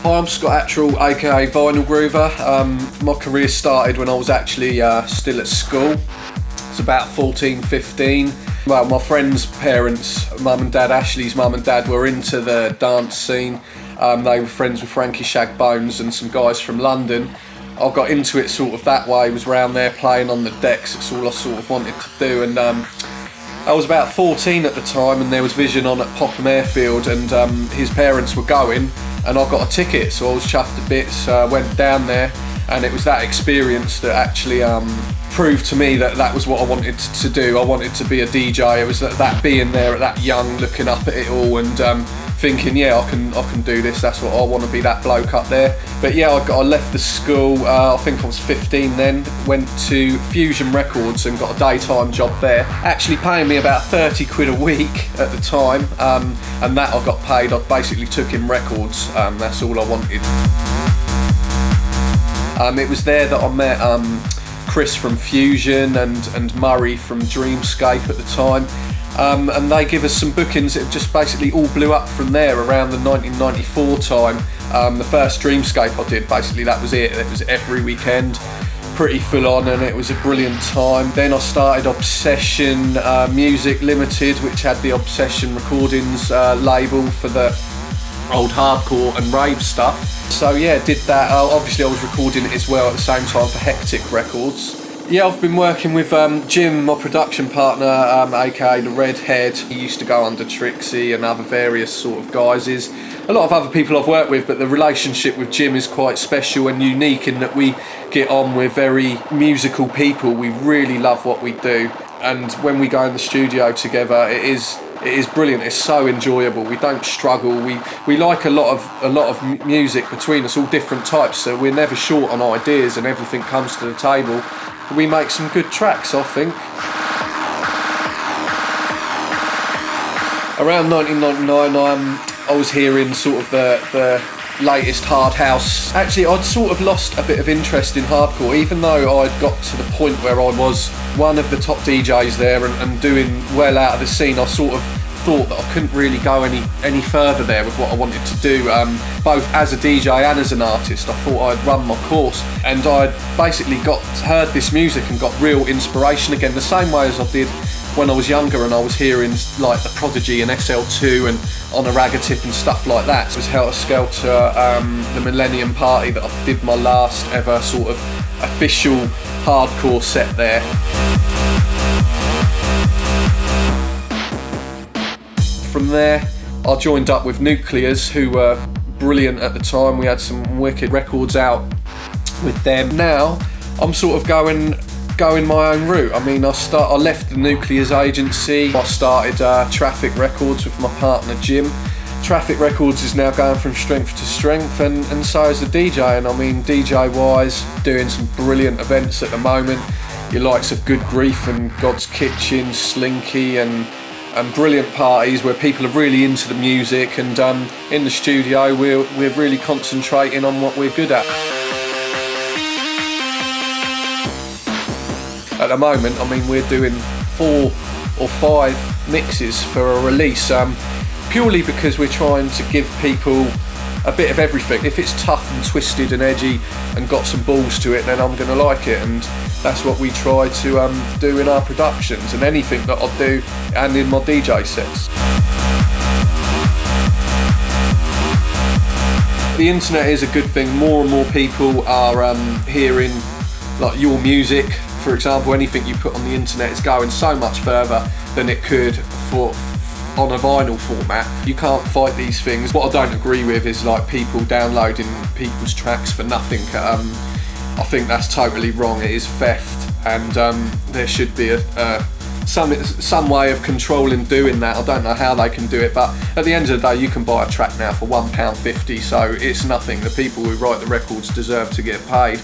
Hi, I'm Scott Attril, aka Vinylgroover. My career started when I was actually still at school. It's about 14, 15. Well, my friend's parents, mum and dad, Ashley's mum and dad, were into the dance scene. They were friends with Frankie Shagbones and some guys from London. I got into it sort of that way, was round there playing on the decks. It's all I sort of wanted to do. And I was about 14 at the time, and there was Vision on at Popham Airfield, and his parents were going, and I got a ticket, so I was chuffed to bits. Went down there, and it was that experience that actually proved to me that that was what I wanted to do. I wanted to be a DJ. It was that being there at that young, looking up at it all, and thinking, yeah, I can do this. That's what I want to be, that bloke up there. But yeah, I left the school. I think I was 15 then. Went to Fusion Records and got a daytime job there. Actually paying me about 30 quid a week at the time, and that I got paid. I basically took in records. That's all I wanted. It was there that I met Chris from Fusion and Murray from Dreamscape at the time. And they give us some bookings. It just basically all blew up from there around the 1994 time. The first Dreamscape I did, basically that was it. It was every weekend, pretty full on, and it was a brilliant time. Then I started Obsession Music Limited, which had the Obsession Recordings label for the old hardcore and rave stuff. So yeah, did that. Obviously I was recording it as well at the same time for Hectic Records. Yeah, I've been working with Jim, my production partner, aka the Redhead. He used to go under Trixie and other various sort of guises. A lot of other people I've worked with, but the relationship with Jim is quite special and unique in that we get on with very musical people. We really love what we do, and when we go in the studio together, it is brilliant. It's so enjoyable. We don't struggle. We like a lot of music between us, all different types, so we're never short on ideas and everything comes to the table. We make some good tracks, I think. Around 1999, I was hearing sort of the latest hard house. Actually, I'd sort of lost a bit of interest in hardcore, even though I'd got to the point where I was one of the top DJs there and doing well out of the scene. I sort of thought that I couldn't really go any further there with what I wanted to do, both as a DJ and as an artist. I thought I'd run my course, and I'd basically heard this music and got real inspiration again, the same way as I did when I was younger and I was hearing like The Prodigy and SL2 and On a Ragga Tip and stuff like that. It was Helter Skelter, the Millennium Party, that I did my last ever sort of official hardcore set there. From there, I joined up with Nucleus, who were brilliant at the time. We had some wicked records out with them. Now, I'm sort of going my own route. I mean, I left the Nucleus agency. I started Traffic Records with my partner Jim. Traffic Records is now going from strength to strength, and so is the DJ. And I mean, DJ-wise, doing some brilliant events at the moment. Your likes of Good Grief and God's Kitchen, Slinky, and brilliant parties where people are really into the music, and in the studio we're really concentrating on what we're good at. At the moment, I mean, we're doing 4 or 5 mixes for a release, purely because we're trying to give people a bit of everything. If it's tough and twisted and edgy and got some balls to it, then I'm going to like it, and that's what we try to do in our productions and anything that I do and in my DJ sets. The internet is a good thing. More and more people are hearing like your music. For example, anything you put on the internet is going so much further than it could on a vinyl format. You can't fight these things. What I don't agree with is like people downloading people's tracks for nothing. I think that's totally wrong. It is theft, and there should be some way of controlling doing that. I don't know how they can do it, but at the end of the day, you can buy a track now for £1.50, so it's nothing. The people who write the records deserve to get paid.